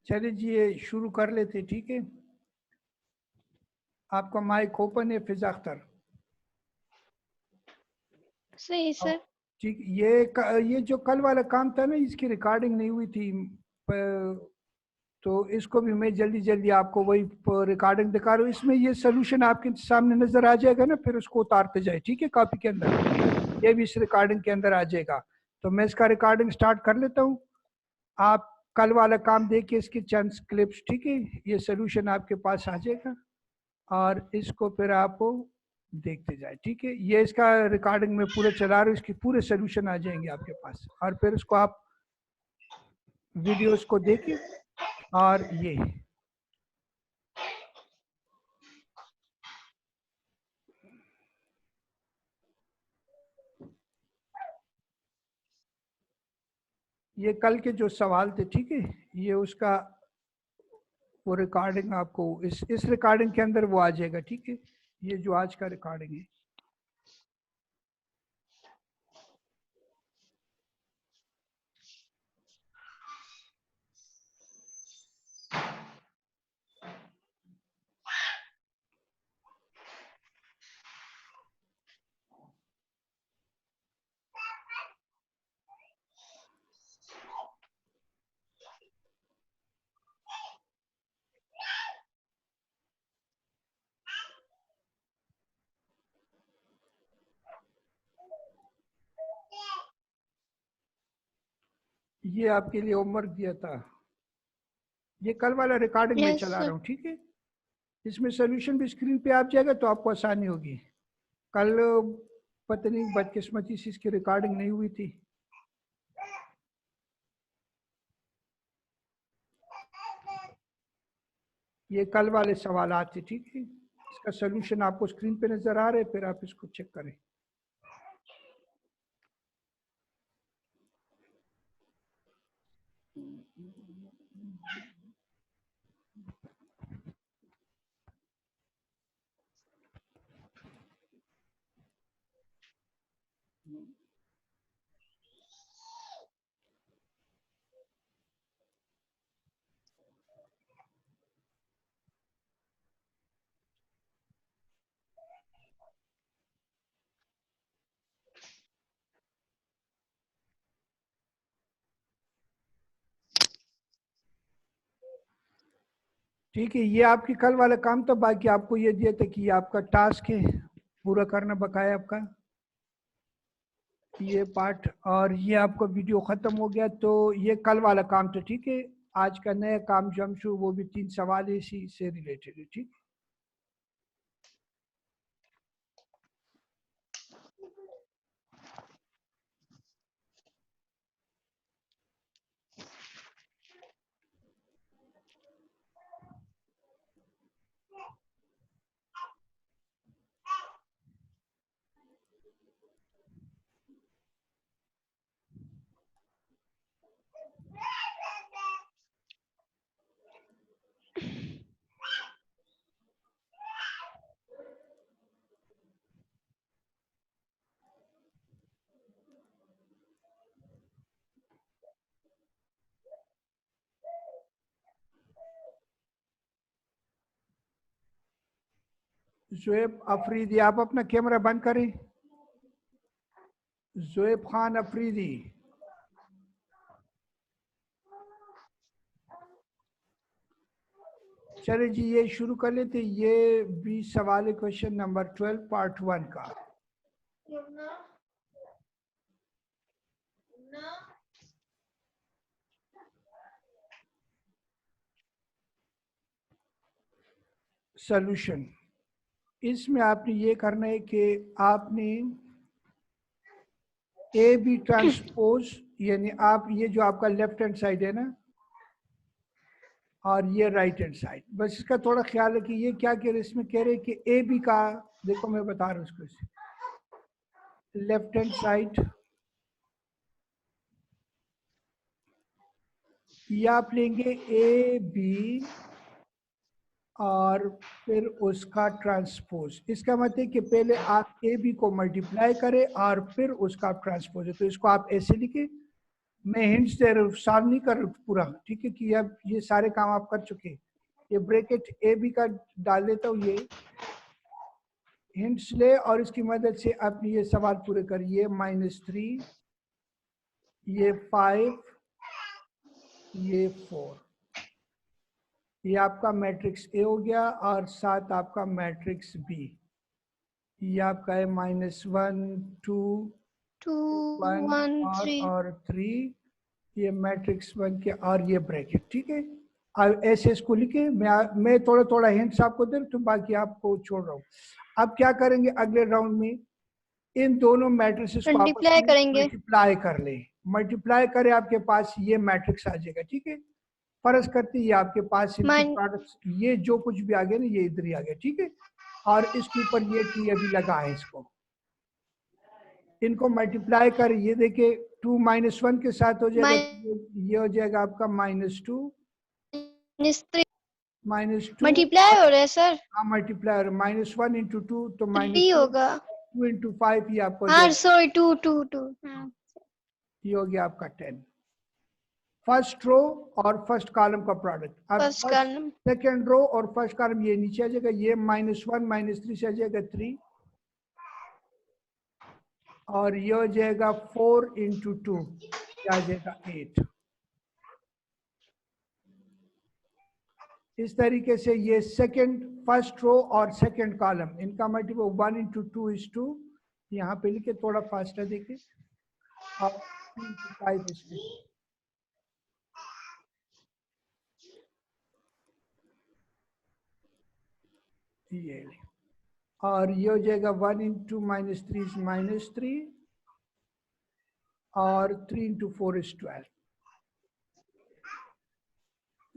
चलिए जी, ये शुरू कर लेते, ठीक है। आपका माइक ओपन है फिजा अख्तर। सही सर। ठीक, ये जो कल वाला काम था ना, इसकी रिकॉर्डिंग नहीं हुई थी, तो इसको भी मैं जल्दी जल्दी आपको वही रिकॉर्डिंग दिखा रहा हूँ। इसमें ये सोल्यूशन आपके सामने नजर आ जाएगा ना, फिर उसको उतारते जाए, ठीक है, कॉपी के अंदर। ये भी इस रिकॉर्डिंग के अंदर आ जाएगा। तो मैं इसका रिकॉर्डिंग स्टार्ट कर लेता हूँ। आप कल वाला काम देखिए, इसकी चंद क्लिप्स, ठीक है। ये सोल्यूशन आपके पास आ जाएगा और इसको फिर आप देखते जाए, ठीक है। ये इसका रिकॉर्डिंग में पूरे चला रहा हूँ, इसकी पूरे सोल्यूशन आ जाएंगे आपके पास, और फिर उसको आप वीडियोस को देखिए। और ये कल के जो सवाल थे, ठीक है, ये उसका वो रिकॉर्डिंग आपको इस रिकॉर्डिंग के अंदर वो आ जाएगा, ठीक है। ये जो आज का रिकॉर्डिंग है, ये आपके लिए होमवर्क दिया था। ये कल वाला रिकॉर्डिंग में यस चला सर। रहा हूँ, ठीक है। इसमें सोल्यूशन भी स्क्रीन पे आ जाएगा, तो आपको आसानी होगी। कल पता नहीं बदकिस्मती से इसकी रिकॉर्डिंग नहीं हुई थी। ये कल वाले सवाल थे, ठीक है। इसका सोल्यूशन आपको स्क्रीन पे नजर आ रहे हैं, फिर आप इसको चेक करें। ठीक है, ये आपकी कल वाला काम था। बाकी आपको ये दिया था कि ये आपका टास्क है, पूरा करना बकाया आपका ये पार्ट। और ये आपका वीडियो खत्म हो गया, तो ये कल वाला काम था, ठीक है। आज का नया काम जो हम शुरू, वो भी 3 सवाल इसी से रिलेटेड है, ठीक। जोएब अफरीदी, आप अपना कैमरा बंद करें। जोएब खान अफरीदी, चले जी, ये शुरू कर लेते। ये 20 सवाल है, क्वेश्चन नंबर 12 पार्ट 1 का। सोल्यूशन, इसमें आपने ये करना है कि आपने ए बी ट्रांसपोज, यानी आप ये जो आपका लेफ्ट हैंड साइड है ना, और ये राइट हैंड साइड, बस इसका थोड़ा ख्याल है कि ये क्या कह रहे, इसमें कह रहे कि ए बी का, देखो मैं बता रहा हूँ उसको, लेफ्ट हैंड साइड ये आप लेंगे ए बी और फिर उसका ट्रांसपोज। इसका मतलब है कि पहले आप ए बी को मल्टीप्लाई करें और फिर उसका आप ट्रांसपोज है, तो इसको आप ऐसे लिखें मैं हिंट्स दे रहा हूँ, सॉल्व नहीं कर रहा हूँ पूरा, ठीक है, कि अब ये सारे काम आप कर चुके। ये ब्रैकेट ए बी का डाल देता हूँ, ये हिंट्स ले और इसकी मदद से अपने ये सवाल पूरे कर। ये -3, ये 5, ये 4, ये आपका मैट्रिक्स ए हो गया और साथ आपका मैट्रिक्स बी। ये आपका है -1 2 1 और 3, ये मैट्रिक्स 1 के और ये ब्रैकेट, ठीक है। अब ऐसे इसको लिखे, मैं थोड़ा थोड़ा हिंट्स आपको दे तो बाकी आपको छोड़ रहा हूँ। अब क्या करेंगे अगले राउंड में, इन दोनों मैट्रिसेस को आपस में मल्टीप्लाई कर ले। मल्टीप्लाई करे आपके पास ये मैट्रिक्स आ जाएगा, ठीक है। फर्ज करते ये आपके पास इनकी प्रोडक्ट्स, ये जो कुछ भी आ गया ना ये इधर ही आ गया, ठीक है। और इसके ऊपर ये टी अभी लगा है, इसको इनको मल्टीप्लाई कर, ये देखिए 2 -1 के साथ हो जाएगा, ये हो जाएगा आपका -2 -2 मल्टीप्लाई हो रहा है सर। हाँ मल्टीप्लाई, -1 × 2 तो -2 होगा, 2 × 5 ये आपको हाँ सॉरी 2 ये हो गया आपका 10। फर्स्ट रो और फर्स्ट कॉलम का प्रोडक्ट। अब सेकंड रो और फर्स्ट कॉलम ये नीचे आ जाएगा, ये -1 -3 से आ जाएगा 3 और ये हो जाएगा 4 × 2 आ जाएगा 8। इस तरीके से ये सेकंड फर्स्ट रो और सेकंड कॉलम इनका मल्टीपल 1 × 2 = 2, यहाँ पे लिखे थोड़ा फास्टर देखिए, और 3 × 5 इसके ये, और ये हो जाएगा 1 × -3 = -3 और 3 × 4 = 12।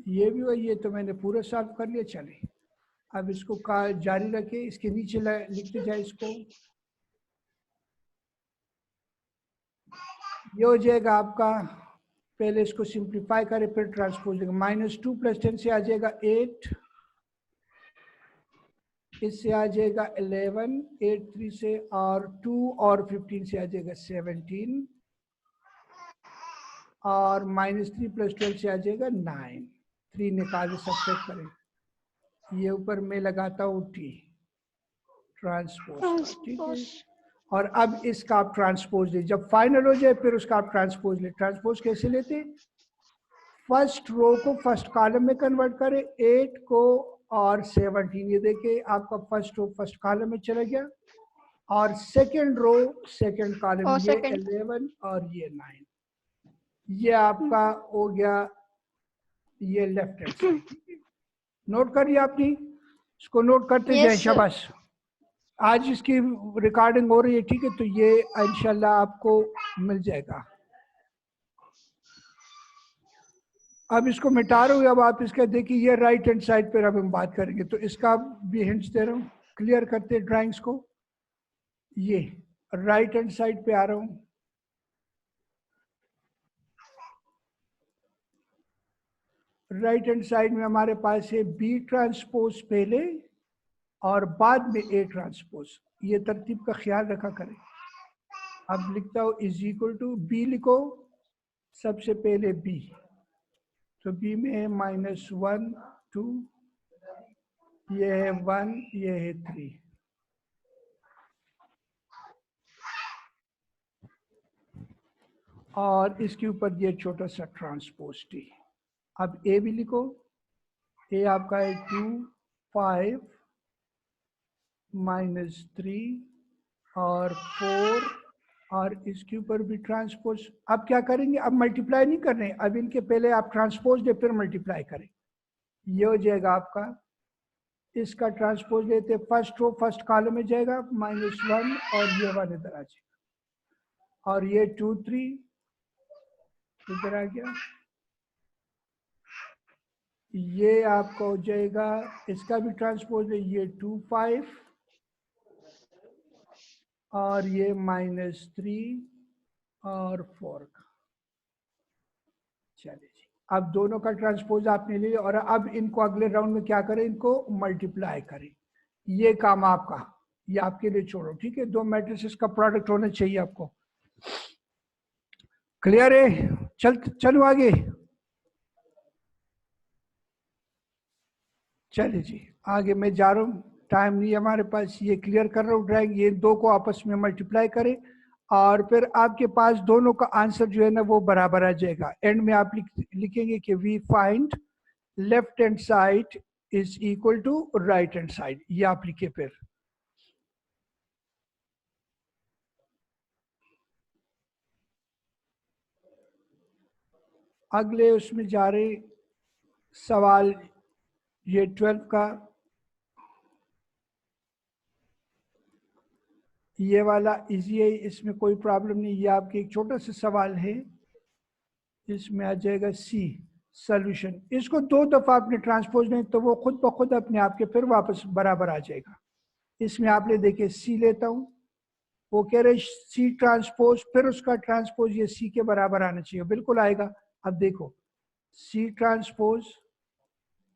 ये भी वही है, तो मैंने पूरा सॉल्व कर लिया। चले अब इसको का जारी रखे, इसके नीचे लिखते जाए इसको। ये हो जाएगा आपका, पहले इसको सिंप्लीफाई करें फिर ट्रांसपोज देगा। -2 + 10 से आ जाएगा 8, इससे आ जाएगा 11, 8 3 से और 2 और 15 से आ जाएगा 17 और -3 + 12 से आ जाएगा 9। 3 निकाल सब्ट्रैक्ट करें, ये ऊपर मैं लगाता हूँ टी ट्रांसपोज, ठीक है। और अब इसका आप ट्रांसपोज ले, जब फाइनल हो जाए फिर उसका आप ट्रांसपोज ले। ट्रांसपोज कैसे लेते, फर्स्ट रो को फर्स्ट कॉलम में कन्वर्ट करें, 8 को और 17, ये देखिए आपका फर्स्ट रो फर्स्ट कॉलम में चला गया, और सेकंड रो सेकंड कॉलम, ये 11 और ये 9, ये आपका हो गया ये लेफ्ट हैंड साइड। नोट करिए आपने, इसको नोट करते जाए, शाबाश। आज इसकी रिकॉर्डिंग हो रही है, ठीक है, तो ये इंशाल्लाह आपको मिल जाएगा। अब इसको मिटा रहा हूँ, अब आप इसका देखिए, ये राइट हैंड साइड पर अब हम बात करेंगे, तो इसका भी हिंट्स दे रहा हूँ, क्लियर करते ड्राइंग्स को। ये राइट हैंड साइड पे आ रहा हूँ, राइट हैंड साइड में हमारे पास है बी ट्रांसपोज पहले और बाद में ए ट्रांसपोज, ये तरतीब का ख्याल रखा करें। अब लिखता हूँ = बी, लिखो सबसे पहले बी, तो बी में है -1 2, ये है 1, ये है 3, और इसके ऊपर ये छोटा सा ट्रांसपोज टी। अब ए भी लिखो, ए आपका है 2 5 -3 और 4, और इसके ऊपर भी ट्रांसपोज। अब क्या करेंगे, अब मल्टीप्लाई नहीं कर रहे, अब इनके पहले आप ट्रांसपोज दे फिर मल्टीप्लाई करें। ये हो जाएगा आपका, इसका ट्रांसपोज लेते फर्स्ट रो फर्स्ट कॉलम में जाएगा -1 और ये 1 इधर आ जाएगा, और ये 2 3 इधर आ गया, ये आपका हो जाएगा, इसका भी ट्रांसपोज है, ये 2 5 और ये -3 और 4 का। चलिए जी, अब दोनों का ट्रांसपोज आपने ले लिया, और अब इनको अगले राउंड में क्या करें, इनको मल्टीप्लाई करें। ये काम आपका, ये आपके लिए छोड़ो, ठीक है। 2 मैट्रिसेस का प्रोडक्ट होना चाहिए आपको, क्लियर है। चलो आगे। चलिए जी, आगे मैं जा रहा हूँ, टाइम नहीं है हमारे पास। ये क्लियर कर रहा हूँ ड्राइंग, ये दो को आपस में मल्टीप्लाई करें और फिर आपके पास दोनों का आंसर जो है ना वो बराबर आ जाएगा। एंड में आप लिखेंगे कि we find left hand side is equal to right hand side, ये आप लिखे। फिर अगले उसमें जा रहे सवाल, ये 12 का ये वाला इजी है, इसमें कोई प्रॉब्लम नहीं। ये आपके एक छोटा सा सवाल है, इसमें आ जाएगा सी सॉल्यूशन। इसको 2 दफा आपने ट्रांसपोज नहीं तो वो खुद ब खुद अपने आप के फिर वापस बराबर आ जाएगा। इसमें आपने देखे सी लेता हूं, वो कह रहे सी ट्रांसपोज फिर उसका ट्रांसपोज, ये सी के बराबर आना चाहिए, बिल्कुल आएगा। अब देखो सी ट्रांसपोज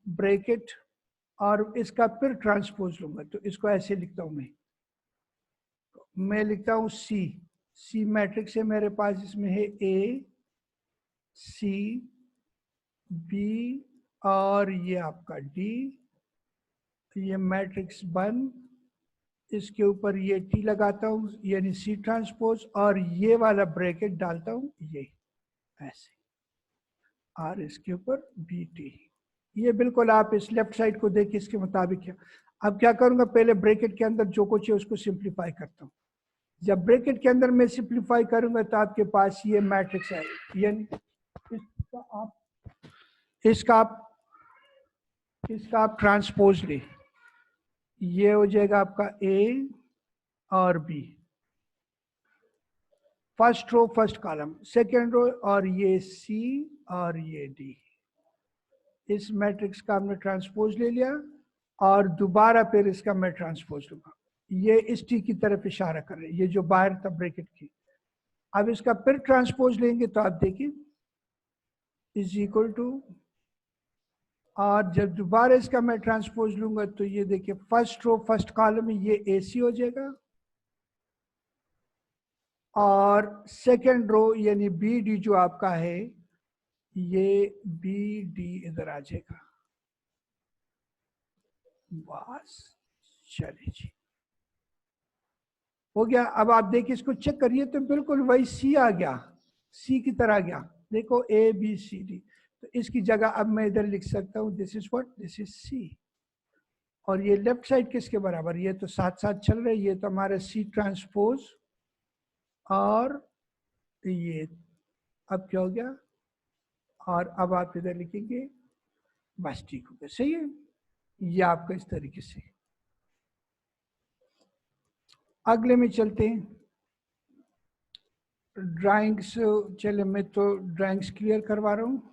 ब्रैकेट और इसका फिर ट्रांसपोज लूंगा, तो इसको ऐसे लिखता हूं मैं लिखता हूं सी, सी मैट्रिक्स है मेरे पास, इसमें है ए सी बी और ये आपका डी, ये मैट्रिक्स बन, इसके ऊपर ये टी लगाता हूँ यानी सी ट्रांसपोज और ये वाला ब्रैकेट डालता हूँ ये ऐसे, और इसके ऊपर बी टी। ये बिल्कुल आप इस लेफ्ट साइड को देखिए, इसके मुताबिक है। अब क्या करूंगा, पहले ब्रैकेट के अंदर जो कुछ है उसको सिंप्लीफाई करता हूँ। जब ब्रैकेट के अंदर मैं सिंप्लीफाई करूंगा तो आपके पास ये मैट्रिक्स है, यानी इसका आप ट्रांसपोज ले, ये हो जाएगा आपका ए और B, first row first column, second row, और ये सी और ये डी। इस मैट्रिक्स का हमने ट्रांसपोज ले लिया और दोबारा फिर इसका मैं ट्रांसपोज लूंगा। ये इस टी की तरफ इशारा कर रहे हैं, ये जो बाहर था ब्रैकेट की। अब इसका फिर ट्रांसपोज लेंगे तो आप देखिए इज इक्वल टू, और जब दोबारा इसका मैं ट्रांसपोज लूंगा तो ये देखिए फर्स्ट रो फर्स्ट कॉलम में ये ए सी हो जाएगा और सेकेंड रो यानी बी डी जो आपका है ये बी डी इधर आ जाएगा। बस चलिए जी, हो गया। अब आप देखिए इसको चेक करिए तो बिल्कुल वही सी आ गया, सी की तरह आ गया। देखो ए बी सी डी, तो इसकी जगह अब मैं इधर लिख सकता हूँ this is what, this is C. और ये लेफ्ट साइड किसके बराबर, ये तो साथ साथ चल रहे, ये तो हमारा सी ट्रांसपोज और ये, अब क्या हो गया, और अब आप इधर लिखेंगे, बस ठीक हो गया, सही है। ये आपका इस तरीके से। अगले में चलते हैं ड्राइंग्स। चले मैं तो ड्राइंग्स क्लियर करवा रहा हूँ।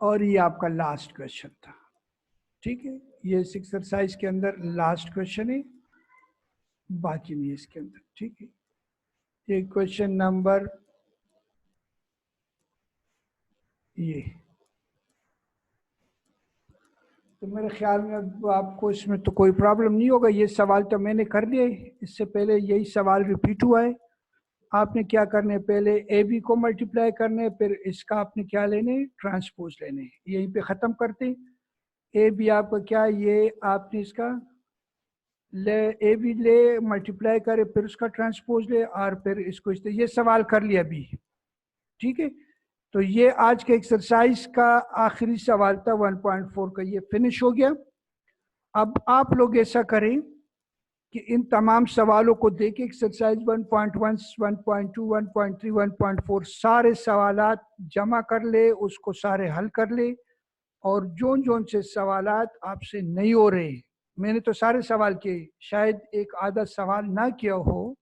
और ये आपका लास्ट क्वेश्चन था, ठीक है। ये इस एक्सरसाइज के अंदर लास्ट क्वेश्चन है, बाकी नहीं इसके अंदर, ठीक है। ये क्वेश्चन नंबर ये, तो मेरे ख्याल में अब आपको इसमें तो कोई प्रॉब्लम नहीं होगा। ये सवाल तो मैंने कर लिए, इससे पहले यही सवाल रिपीट हुआ है। आपने क्या करने, पहले ए बी को मल्टीप्लाई करने, फिर इसका आपने क्या लेने, ट्रांसपोज लेने, यहीं पे ख़त्म करते। ए बी आपका क्या, ये आपने इसका ले, ए बी ले मल्टीप्लाई करे, फिर उसका ट्रांसपोज ले और फिर इसको ये सवाल कर लिया अभी, ठीक है। तो ये आज के एक्सरसाइज का आखिरी सवाल था 1.4 का, ये फिनिश हो गया। अब आप लोग ऐसा करें कि इन तमाम सवालों को देखें, एक्सरसाइज 1.1, 1.2, 1.3, 1.4 सारे सवालात जमा कर ले, उसको सारे हल कर ले। और जोन जोन से सवालात आपसे नहीं हो रहे, मैंने तो सारे सवाल किए, शायद एक आधा सवाल ना किया हो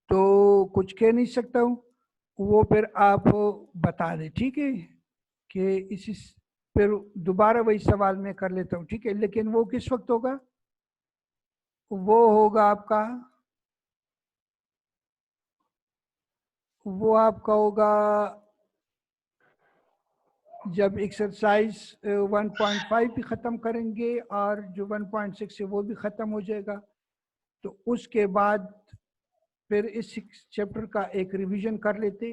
तो कुछ कह नहीं सकता हूँ, वो फिर आप बता दें, ठीक है। कि इसी फिर दोबारा वही सवाल मैं कर लेता हूँ, ठीक है। लेकिन वो किस वक्त होगा, वो होगा आपका, वो आपका होगा जब एक्सरसाइज 1.5 भी ख़त्म करेंगे और जो 1.6 है वो भी ख़त्म हो जाएगा, तो उसके बाद फिर इस चैप्टर का एक रिवीजन कर लेते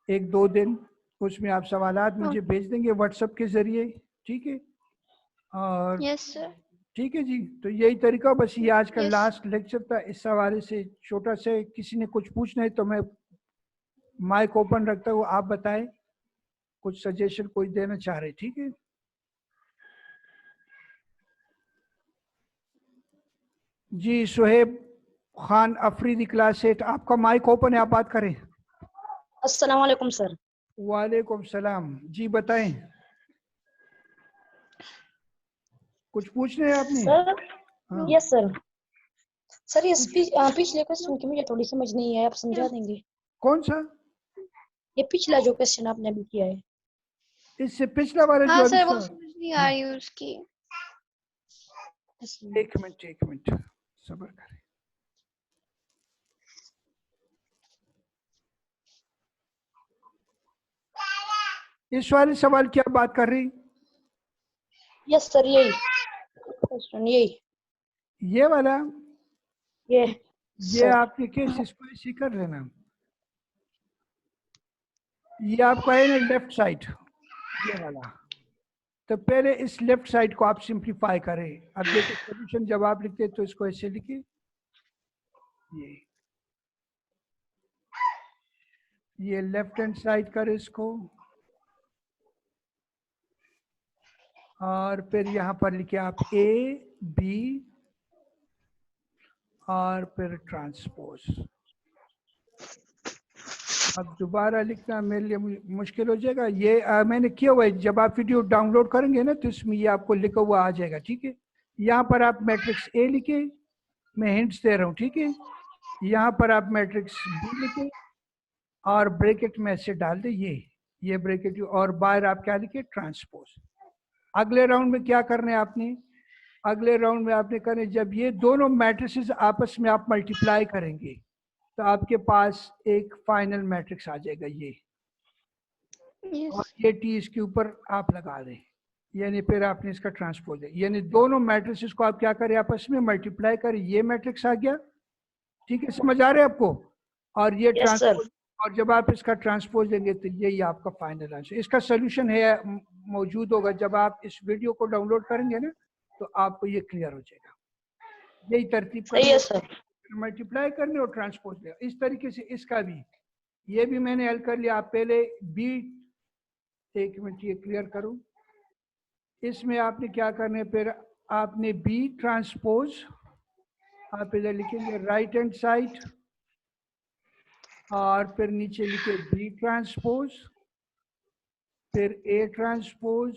1-2 दिन। उसमें आप सवालात मुझे भेज देंगे व्हाट्सएप के ज़रिए, ठीक है? और यस सर। ठीक है जी, तो यही तरीका, बस ये आज का Yes. लास्ट लेक्चर था। इस हवाले से छोटा से किसी ने कुछ पूछना है तो मैं माइक ओपन रखता हूँ, आप बताएं कुछ सजेशन कोई देना चाह रहे, ठीक है? जी सुहेब खान अफरीदी क्लास 8, आपका माइक ओपन है, आप बात करें। अस्सलाम वालेकुम सर। वालेकुम सलाम, जी बताएं, कुछ पूछना है आपने? सर हाँ। Yes sir. सर ये पिछले क्वेश्चन की मुझे थोड़ी समझ नहीं है, आप समझा देंगे? कौन सा? ये पिछला जो क्वेश्चन आपने अभी किया है। इससे पिछला वाला हाँ जो अभी सर, वो समझ नहीं आ रही उसकी। एक मिनट सब्र करें। इस वाले सवाल की आप बात कर रही? यस सर, यही क्वेश्चन, यही ये वाला? ये ये सर। आपके केस, इसको ऐसे कर लेना। ये आपका है ना लेफ्ट साइड, ये वाला। तो पहले इस लेफ्ट साइड को आप सिंप्लीफाई करें। अब देखो सॉल्यूशन जब आप लिखते हैं तो इसको ऐसे लिखिए, ये लेफ्ट हैंड साइड करें इसको, और फिर यहाँ पर लिखिए आप ए बी और फिर ट्रांसपोज। अब दोबारा लिखना मेरे लिए मुश्किल हो जाएगा। ये मैंने किया हुआ है, जब आप वीडियो डाउनलोड करेंगे ना तो इसमें ये आपको लिखा हुआ आ जाएगा, ठीक है? यहाँ पर आप मैट्रिक्स ए लिखे, मैं हिंट्स दे रहा हूँ, ठीक है? यहाँ पर आप मैट्रिक्स बी लिखे और ब्रैकेट में ऐसे डाल दे, ये ब्रैकेट, और बाहर आप क्या लिखे? ट्रांसपोज। अगले राउंड में क्या करना है आपने? अगले राउंड में आपने करना है, जब ये दोनों मैट्रिसेस आपस में आप मल्टीप्लाई करेंगे तो आपके पास एक फाइनल मैट्रिक्स आ जाएगा ये। Yes. और ये टी इसके ऊपर आप लगा दें, यानी फिर आपने इसका ट्रांसपोज है, यानी दोनों मैट्रिसेस को आप क्या करें? आपस में मल्टीप्लाई करें, ये मैट्रिक्स आ गया, ठीक है? समझ आ रहे हैं आपको? और ये यस सर। ट्रांसपोज, और जब आप इसका ट्रांसपोज देंगे तो यही आपका फाइनल आंसर। इसका सोल्यूशन है मौजूद होगा, जब आप इस वीडियो को डाउनलोड करेंगे ना तो आपको ये क्लियर हो जाएगा। यही तरतीब सही है करनी, सर। मल्टीप्लाई करने और ट्रांसपोज लें। इस तरीके से इसका भी, ये भी मैंने हल कर लिया। आप पहले बी, एक मिनट ये क्लियर करूं, इसमें आपने क्या करना है? फिर आपने बी ट्रांसपोज, आप इधर लिखेंगे राइट हैंड साइड, और फिर नीचे लिखे बी ट्रांसपोज, फिर ए ट्रांसपोज,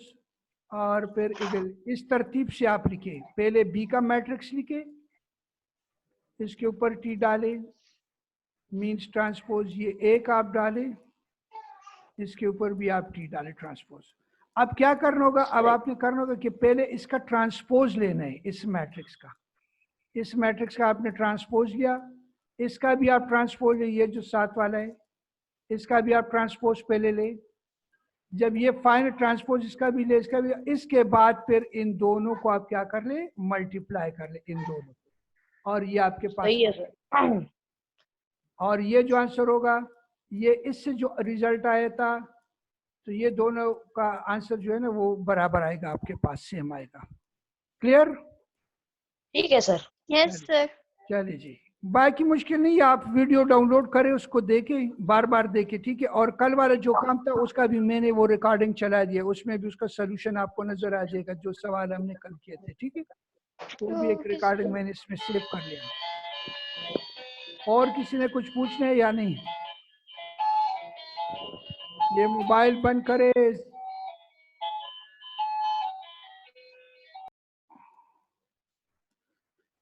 और फिर इधर इस तरतीब से आप लिखे। पहले बी का मैट्रिक्स लिखे, इसके ऊपर टी डाले, मींस ट्रांसपोज, ये ए का आप डाले, इसके ऊपर भी आप टी डाले, ट्रांसपोज। अब क्या करना होगा? अब आपने करना होगा कि पहले इसका ट्रांसपोज लेना है, इस मैट्रिक्स का। इस मैट्रिक्स का आपने ट्रांसपोज लिया, इसका भी आप ट्रांसपोज ले, ये जो साथ वाला है इसका भी आप ट्रांसपोज पहले ले। जब ये फाइनल ट्रांसपोज इसका भी ले, इसका भी, इसके बाद फिर इन दोनों को आप क्या कर ले? मल्टीप्लाई कर ले इन दोनों को, और ये आपके पास, सही है सर। और ये जो आंसर होगा, ये इससे जो रिजल्ट आया था, तो ये दोनों का आंसर जो है ना वो बराबर आएगा, आपके पास सेम आएगा। क्लियर? ठीक है सर। Yes sir. चलिए जी, बाकी मुश्किल नहीं है, आप वीडियो डाउनलोड करें, उसको देखें, बार बार देखें, ठीक है? और कल वाला जो काम था उसका भी मैंने वो रिकॉर्डिंग चला दिया, उसमें भी उसका सोल्यूशन आपको नजर आ जाएगा, जो सवाल हमने कल किए थे, ठीक है? वो भी एक Okay, रिकॉर्डिंग sir. मैंने इसमें सेव कर लिया। और किसी ने कुछ पूछना है या नहीं? ये मोबाइल बंद करे।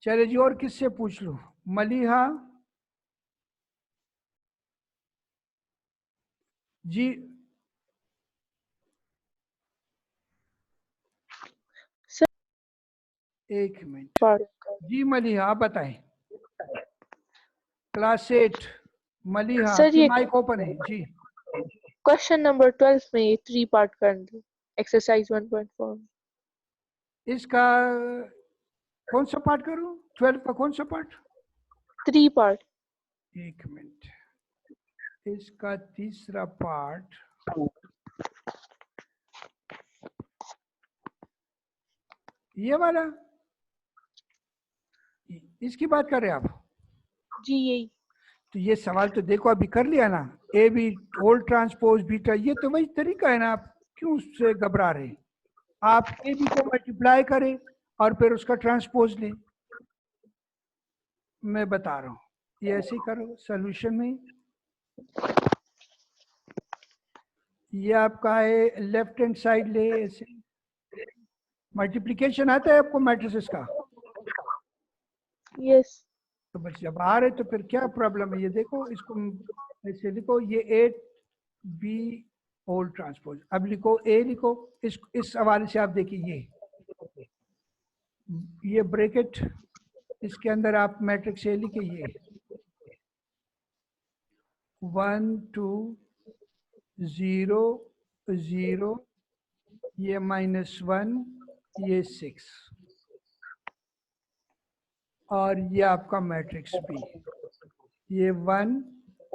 चले जी, और किससे पूछ लूं? मलिहा जी, एक मिनट जी। मलिहा आप बताएं, क्लास 8 मलिहा, सर आपकी ये माइक ओपन है जी। क्वेश्चन नंबर 12 में 3 पार्ट कर दो, एक्सरसाइज 1.4। इसका कौन सा पार्ट करूं? 12 का कौन सा पार्ट? 3 पार्ट। एक मिनट, इसका तीसरा पार्ट ये वाला, इसकी बात कर रहे हैं आप? जी यही। तो ये सवाल तो देखो अभी कर लिया ना, ए बी होल ट्रांसपोज बीटा, ये तो वही तरीका है ना, आप क्यों उससे घबरा रहे? आप ए बी को मल्टीप्लाई करें और फिर उसका ट्रांसपोज लें। मैं बता रहा हूँ, ये ऐसे ही करो सॉल्यूशन में। ये आपका है लेफ्ट हैंड साइड ले, ऐसे मल्टीप्लिकेशन आता है आपको मैट्रिसेस का? यस। तो बस जब आ रहे तो फिर क्या प्रॉब्लम है? ये देखो, इसको ऐसे लिखो, ये 8b होल ट्रांसपोज। अब लिखो ए, लिखो इस हवाले से आप देखिए, ये ब्रैकेट, इसके अंदर आप मैट्रिक्स ए लिखिए, ये 1 2 0 0, ये -1, ये 6, और ये आपका मैट्रिक्स बी, ये 1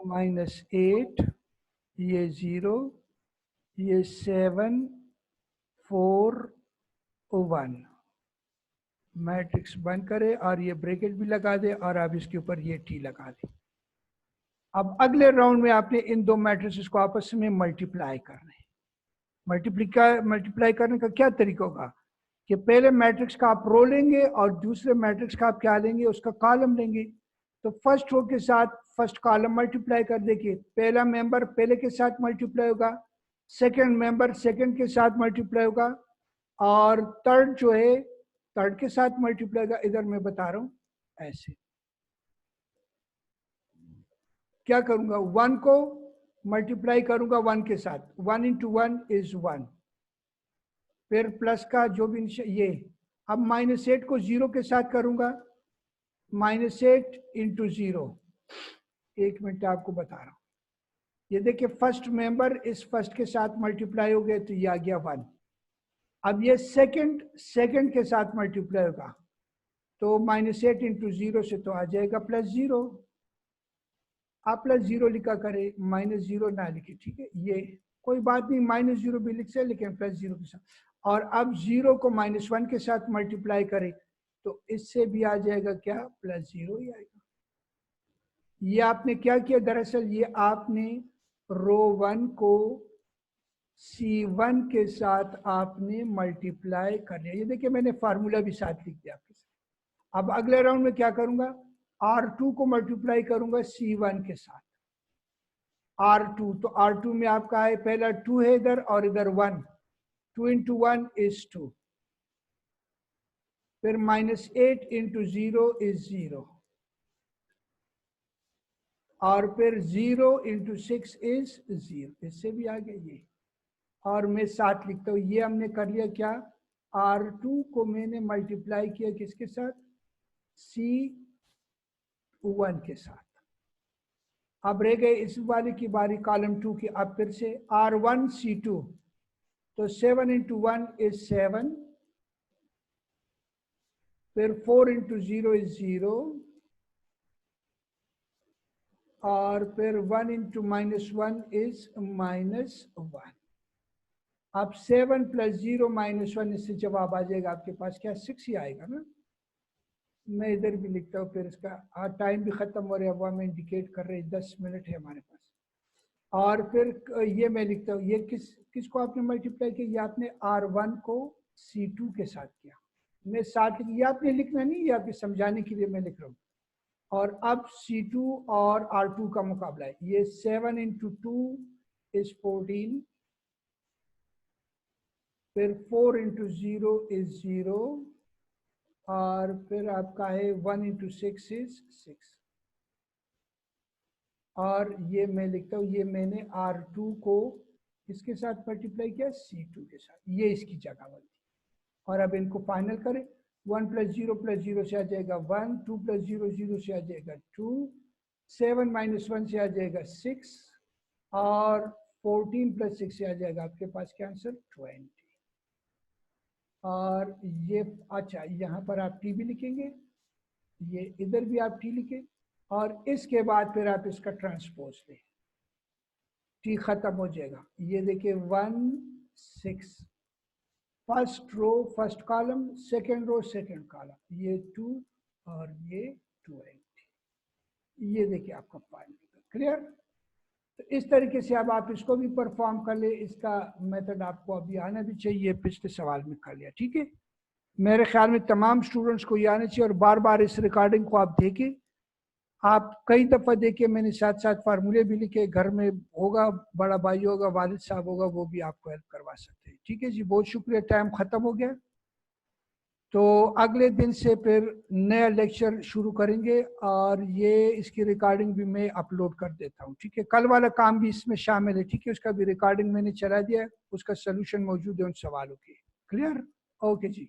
-8, ये 0, ये 7 4 1। मैट्रिक्स बंद करे और ये ब्रैकेट भी लगा दे और आप इसके ऊपर ये टी लगा दे। अब अगले राउंड में आपने इन दो मैट्रिसेस को आपस में मल्टीप्लाई करना है। मल्टीप्लाई करने का क्या तरीका होगा कि पहले मैट्रिक्स का आप रो लेंगे और दूसरे मैट्रिक्स का आप क्या लेंगे, उसका कॉलम लेंगे। तो फर्स्ट रो के साथ फर्स्ट कॉलम मल्टीप्लाई कर देखिए, पहला मेंबर पहले के साथ मल्टीप्लाई होगा, सेकंड मेंबर सेकंड के साथ मल्टीप्लाई होगा, और थर्ड जो है थर्ड के साथ मल्टीप्लाई होगा। इधर मैं बता रहा हूँ ऐसे क्या करूंगा, 1 को मल्टीप्लाई करूंगा 1 के साथ, 1 × 1 = 1, फिर प्लस का जो भी ये, अब -8 को 0 के साथ करूंगा, -8 × 0। एक मिनट आपको बता रहा हूं, ये देखिए फर्स्ट मेंबर इस फर्स्ट के साथ मल्टीप्लाई हो गए तो ये आ गया 1। अब ये सेकंड के साथ मल्टीप्लाई होगा तो -8 × 0 से तो आ जाएगा +0। आप +0 लिखा करे, -0 ना लिखे, ठीक है, ये कोई बात नहीं, -0 भी लिख से, लेकिन +0 के साथ। और अब 0 को -1 के साथ मल्टीप्लाई करे तो इससे भी आ जाएगा क्या, +0 ही आएगा। ये आपने क्या किया, दरअसल ये आपने रो 1 को C1 के साथ आपने मल्टीप्लाई कर लिया। ये देखिए मैंने फार्मूला भी साथ लिख दिया आपके साथ। अब अगले राउंड में क्या करूंगा, R2 को मल्टीप्लाई करूंगा C1 के साथ, R2। तो R2 में आपका है, पहला 2 है इधर और इधर 1, 2 × 1 = 2, फिर -8 × 0 = 0, और फिर 0 × 6 = 0। इससे भी आगे ये, और मैं साथ लिखता हूँ, ये हमने कर लिया क्या, R2 को मैंने मल्टीप्लाई किया किसके साथ, C1 के साथ। अब रह गए इस वाले की बारी कॉलम 2 की। अब फिर से R1 C2, तो 7 × 1 = 7, फिर 4 × 0 = 0, और फिर 1 × -1 = -1। अब 7 + 0 - 1, इससे जवाब आ जाएगा आपके पास क्या, 6 ही आएगा ना। मैं इधर भी लिखता हूँ, फिर इसका टाइम भी खत्म हो रहा है, वह मैं इंडिकेट कर रहे हैं 10 मिनट है हमारे पास। और फिर ये मैं लिखता हूँ, ये किसको आपने मल्टीप्लाई किया, ये आपने R1 को C2 के साथ किया। मैं साथ, ये आपने लिखना नहीं, ये आपके समझाने के लिए मैं लिख रहा हूँ। और अब C2 और R2 का मुकाबला है, ये 7 × 2 = 14, फिर 4 × 0 = 0, और फिर आपका है 1 × 6 = 6। और ये मैं लिखता हूँ, ये मैंने R2 को इसके साथ मल्टीप्लाई किया, C2 के साथ, ये इसकी जगह बनती। और अब इनको फाइनल करें, 1 + 0 + 0 से आ जाएगा 1, 2 + 0 0 से आ जाएगा 2, 7 - 1 से आ जाएगा 6, और 14 + 6 से आ जाएगा आपके पास क्या आंसर 20। और ये अच्छा यहाँ पर आप टी भी लिखेंगे, ये इधर भी आप टी लिखें और इसके बाद फिर आप इसका ट्रांसपोज लें, टी खत्म हो जाएगा। ये देखिए 1 6 first row first column, second row second column, ये 2 और ये 20। ये देखिए आपका फाइल क्लियर। तो इस तरीके से अब आप इसको भी परफॉर्म कर ले, इसका मेथड आपको अभी आना भी चाहिए, पिछले सवाल में कर लिया, ठीक है। मेरे ख्याल में तमाम स्टूडेंट्स को ये आना चाहिए और बार बार इस रिकॉर्डिंग को आप देखें, आप कई दफ़ा देखिए, मैंने साथ साथ फार्मूले भी लिखे, घर में होगा, बड़ा भाई होगा, वालिद साहब होगा, वो भी आपको हेल्प करवा सकते हैं, ठीक है जी। बहुत शुक्रिया, टाइम ख़त्म हो गया। तो अगले दिन से फिर नया लेक्चर शुरू करेंगे और ये इसकी रिकॉर्डिंग भी मैं अपलोड कर देता हूँ, ठीक है। कल वाला काम भी इसमें शामिल है, ठीक है, उसका भी रिकॉर्डिंग मैंने चला दिया है, उसका सलूशन मौजूद है उन सवालों की। क्लियर? ओके जी।